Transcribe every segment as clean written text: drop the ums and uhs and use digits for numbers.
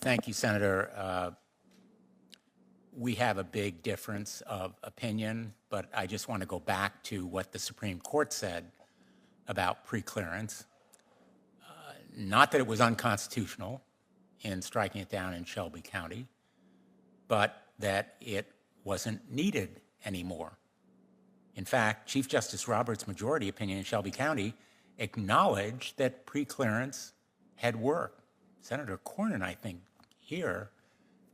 Thank you, Senator. We have a big difference of opinion, but I just want to go back to what the Supreme Court said about preclearance. Not that it was unconstitutional in striking it down in Shelby County, but that it wasn't needed anymore. In fact, Chief Justice Roberts' majority opinion in Shelby County acknowledged that preclearance had worked. Senator Cornyn, I think, here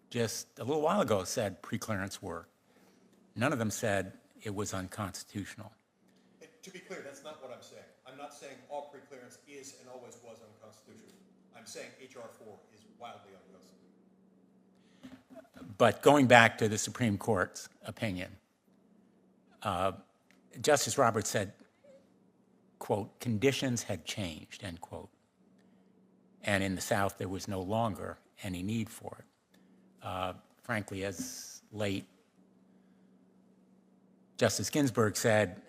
just a little while ago said preclearance worked. None of them said it was unconstitutional. And to be clear, that's not what I'm saying. I'm not saying all preclearance is and always was unconstitutional. I'm saying H.R. 4 is wildly unconstitutional. But going back to the Supreme Court's opinion, Justice Roberts said, quote, conditions had changed, end quote. And in the South, there was no longer any need for it. Frankly, as late Justice Ginsburg said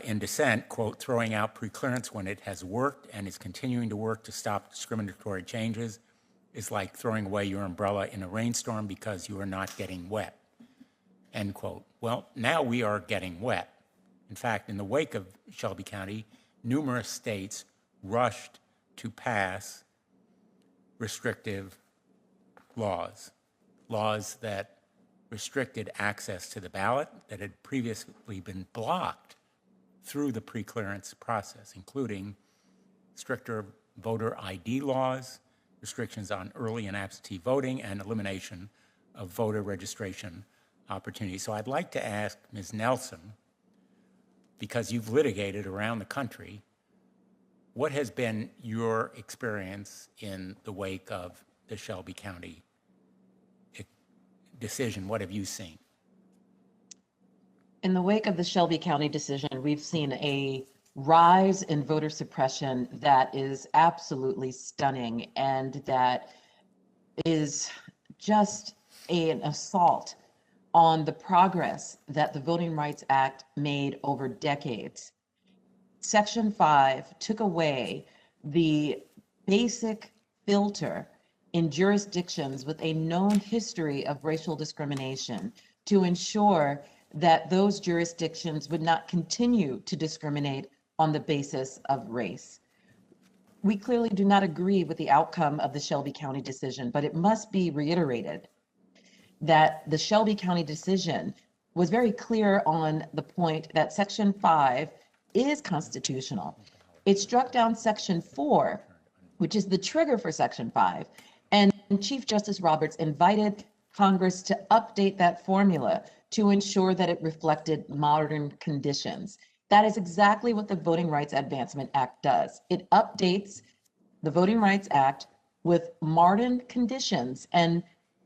in dissent, quote, throwing out preclearance when it has worked and is continuing to work to stop discriminatory changes is like throwing away your umbrella in a rainstorm because you are not getting wet, end quote. Well, now we are getting wet. In fact, in the wake of Shelby County, numerous states rushed to pass restrictive laws that restricted access to the ballot that had previously been blocked through the preclearance process, including stricter voter ID laws, restrictions on early and absentee voting, and elimination of voter registration opportunities. So I'd like to ask Ms. Nelson, because you've litigated around the country, what has been your experience in the wake of the Shelby County decision? What have you seen? In the wake of the Shelby County decision, we've seen a rise in voter suppression that is absolutely stunning and that is just an assault on the progress that the Voting Rights Act made over decades. Section 5 took away the basic filter in jurisdictions with a known history of racial discrimination to ensure that those jurisdictions would not continue to discriminate on the basis of race. We clearly do not agree with the outcome of the Shelby County decision, but it must be reiterated that the Shelby County decision was very clear on the point that Section 5 is constitutional. It struck down Section 4, which is the trigger for Section 5, and Chief Justice Roberts invited Congress to update that formula to ensure that it reflected modern conditions. That is exactly what the Voting Rights Advancement Act does. It updates the Voting Rights Act with modern conditions and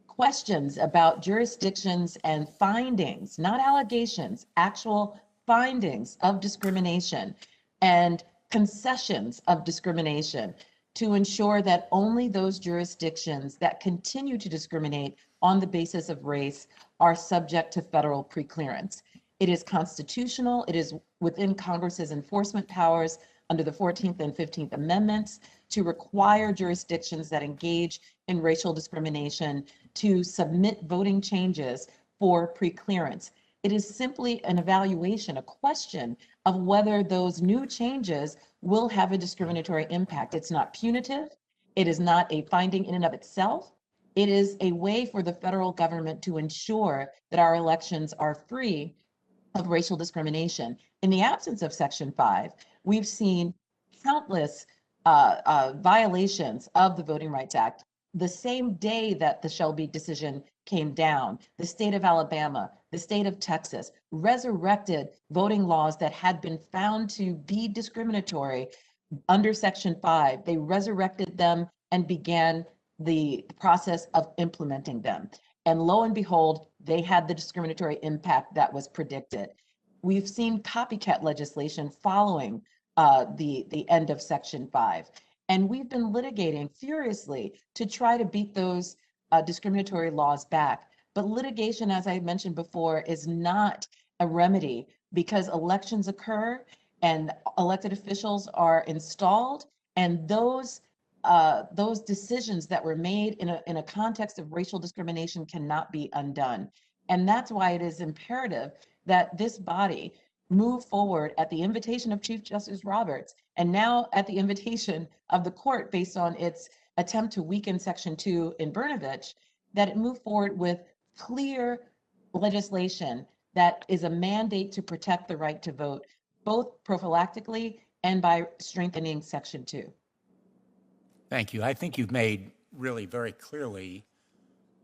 questions about jurisdictions and findings, not allegations, actual findings of discrimination and concessions of discrimination to ensure that only those jurisdictions that continue to discriminate on the basis of race are subject to federal preclearance. It is constitutional. It is within Congress's enforcement powers under the 14th and 15th Amendments to require jurisdictions that engage in racial discrimination to submit voting changes for preclearance. It is simply an evaluation, a question of whether those new changes will have a discriminatory impact. It's not punitive. It is not a finding in and of itself. It is a way for the federal government to ensure that our elections are free of racial discrimination. In the absence of Section 5, we've seen countless violations of the Voting Rights Act. The same day that the Shelby decision came down, the state of Alabama, the state of Texas resurrected voting laws that had been found to be discriminatory under Section 5. They resurrected them and began the process of implementing them. And lo and behold, they had the discriminatory impact that was predicted. We've seen copycat legislation following the end of Section 5. And we've been litigating furiously to try to beat those discriminatory laws back. But litigation, as I mentioned before, is not a remedy because elections occur and elected officials are installed, and those those decisions that were made in a context of racial discrimination cannot be undone. And that's why it is imperative that this body move forward at the invitation of Chief Justice Roberts, and now at the invitation of the court based on its attempt to weaken Section 2 in Brnovich, that it move forward with clear legislation that is a mandate to protect the right to vote, both prophylactically and by strengthening Section 2. Thank you. I think you've made really very clearly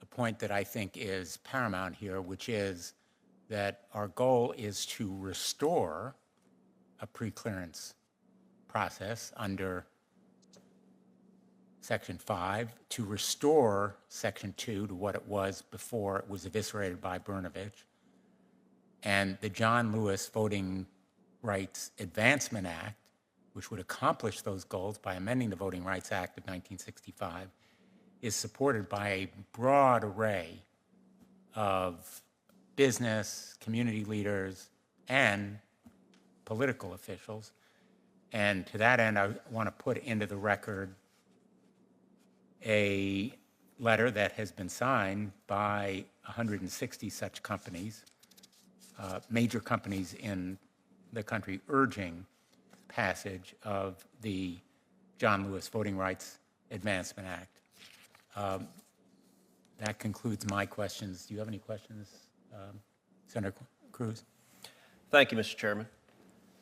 a point that I think is paramount here, which is that our goal is to restore a preclearance process under Section 5, to restore Section 2 to what it was before it was eviscerated by Brnovich, and the John Lewis Voting Rights Advancement Act, which would accomplish those goals by amending the Voting Rights Act of 1965, is supported by a broad array of business, community leaders, and political officials. And to that end, I want to put into the record a letter that has been signed by 160 such companies, major companies in the country, urging passage of the John Lewis Voting Rights Advancement Act. That concludes my questions. Do you have any questions, Senator Cruz? Thank you, Mr. Chairman.